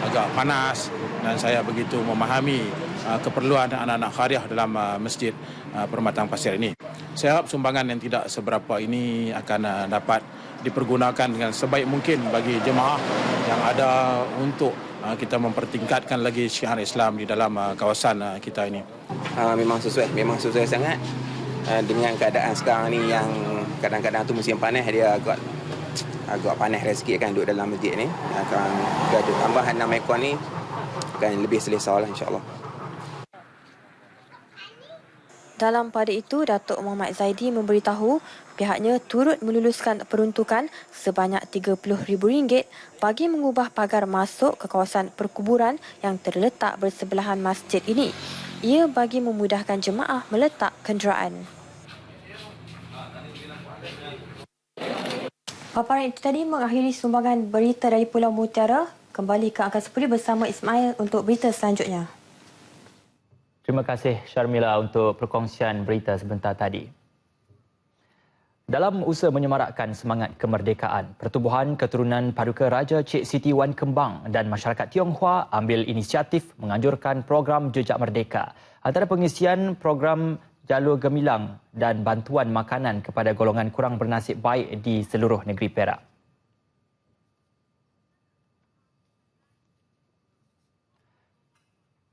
agak panas dan saya begitu memahami keperluan anak-anak khariah dalam Masjid Permatang Pasir ini. Saya harap sumbangan yang tidak seberapa ini akan dapat dipergunakan dengan sebaik mungkin bagi jemaah yang ada untuk kita mempertingkatkan lagi syiar Islam di dalam kawasan kita ini. Memang sesuai sangat dengan keadaan sekarang ni yang kadang-kadang tu musim panas dia agak panas sikit kan duduk dalam masjid ni. Akan ada tambahan 6 ekor ni akan lebih selesa lah insya-Allah. Dalam pada itu, Datuk Muhammad Zaidi memberitahu pihaknya turut meluluskan peruntukan sebanyak RM30,000 bagi mengubah pagar masuk ke kawasan perkuburan yang terletak bersebelahan masjid ini. Ia bagi memudahkan jemaah meletak kenderaan. Paparan itu tadi mengakhiri sumbangan berita dari Pulau Mutiara. Kembali ke Angkasa Puri bersama Ismail untuk berita selanjutnya. Terima kasih Syarmila untuk perkongsian berita sebentar tadi. Dalam usaha menyemarakkan semangat kemerdekaan, Pertubuhan Keturunan Paduka Raja Cik Siti Wan Kembang dan masyarakat Tionghoa ambil inisiatif menganjurkan program Jejak Merdeka. Antara pengisian program jalur gemilang dan bantuan makanan kepada golongan kurang bernasib baik di seluruh negeri Perak.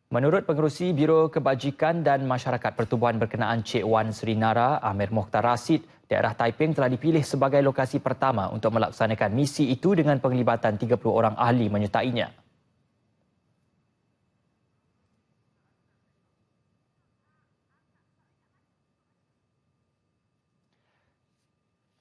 Menurut Pengerusi Biro Kebajikan dan Masyarakat Pertubuhan Berkenaan Cik Wan Sri Nara, Amir Mokhtar Rashid, daerah Taiping telah dipilih sebagai lokasi pertama untuk melaksanakan misi itu dengan penglibatan 30 orang ahli menyertainya.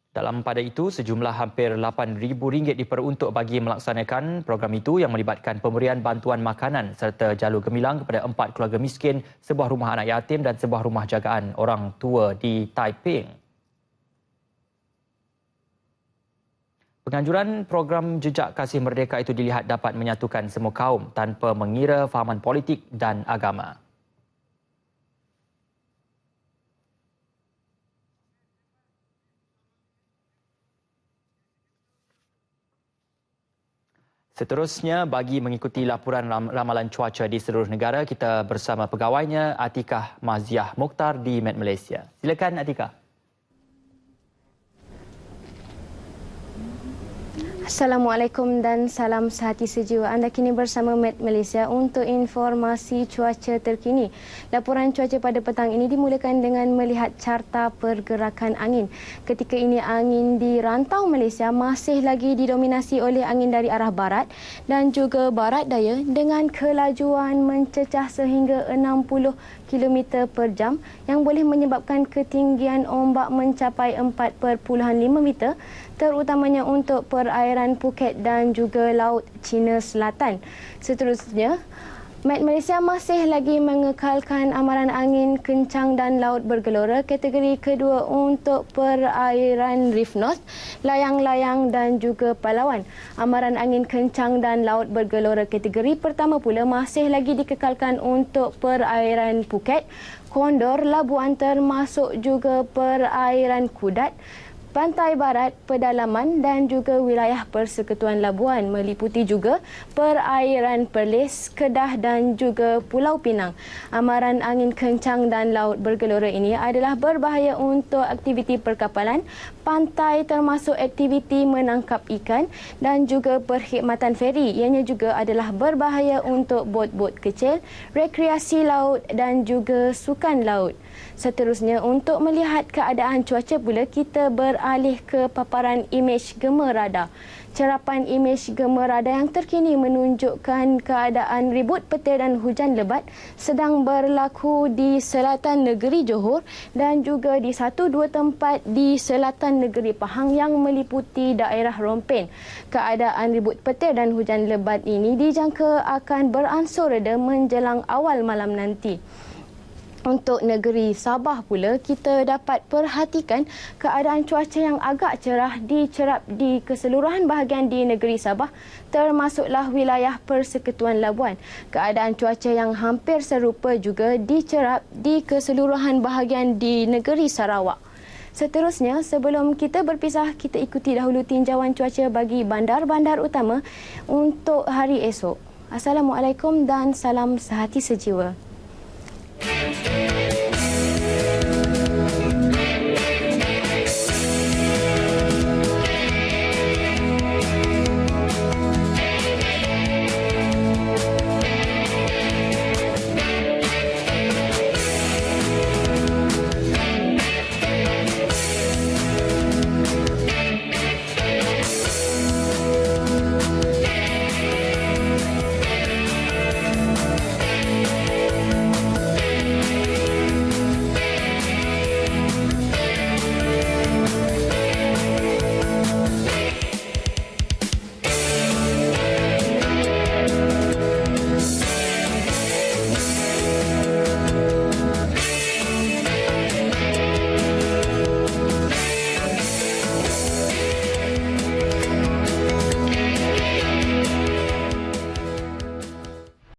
Dalam pada itu, sejumlah hampir RM8,000 diperuntuk bagi melaksanakan program itu yang melibatkan pemberian bantuan makanan serta jalur gemilang kepada 4 keluarga miskin, sebuah rumah anak yatim dan sebuah rumah jagaan orang tua di Taiping. Penganjuran program Jejak Kasih Merdeka itu dilihat dapat menyatukan semua kaum tanpa mengira fahaman politik dan agama. Seterusnya, bagi mengikuti laporan ramalan cuaca di seluruh negara, kita bersama pegawainya Atikah Maziah Mokhtar di Met Malaysia. Silakan Atikah. Assalamualaikum dan salam sehati sejiwa. Anda kini bersama Met Malaysia untuk informasi cuaca terkini. Laporan cuaca pada petang ini dimulakan dengan melihat carta pergerakan angin. Ketika ini angin di rantau Malaysia masih lagi didominasi oleh angin dari arah barat dan juga barat daya dengan kelajuan mencecah sehingga 60 km per jam yang boleh menyebabkan ketinggian ombak mencapai 4.5 meter terutamanya untuk perairan Phuket dan juga Laut Cina Selatan. Seterusnya, Met Malaysia masih lagi mengekalkan amaran angin kencang dan laut bergelora kategori kedua untuk perairan Reef North, layang-layang dan juga Palawan. Amaran angin kencang dan laut bergelora kategori pertama pula masih lagi dikekalkan untuk perairan Phuket, Kondor, Labuan termasuk juga perairan Kudat, Pantai Barat, Pedalaman dan juga wilayah Persekutuan Labuan meliputi juga perairan Perlis, Kedah dan juga Pulau Pinang. Amaran angin kencang dan laut bergelora ini adalah berbahaya untuk aktiviti perkapalan, pantai termasuk aktiviti menangkap ikan dan juga perkhidmatan feri. Ianya juga adalah berbahaya untuk bot-bot kecil, rekreasi laut dan juga sukan laut. Seterusnya, untuk melihat keadaan cuaca pula, kita beralih ke paparan imej gema radar. Cerapan imej gema radar yang terkini menunjukkan keadaan ribut petir dan hujan lebat sedang berlaku di selatan negeri Johor dan juga di 1-2 tempat di selatan negeri Pahang yang meliputi daerah Rompen. Keadaan ribut petir dan hujan lebat ini dijangka akan beransur reda menjelang awal malam nanti. Untuk negeri Sabah pula, kita dapat perhatikan keadaan cuaca yang agak cerah dicerap di keseluruhan bahagian di negeri Sabah, termasuklah wilayah Persekutuan Labuan. Keadaan cuaca yang hampir serupa juga dicerap di keseluruhan bahagian di negeri Sarawak. Seterusnya, sebelum kita berpisah, kita ikuti dahulu tinjauan cuaca bagi bandar-bandar utama untuk hari esok. Assalamualaikum dan salam sehati sejiwa.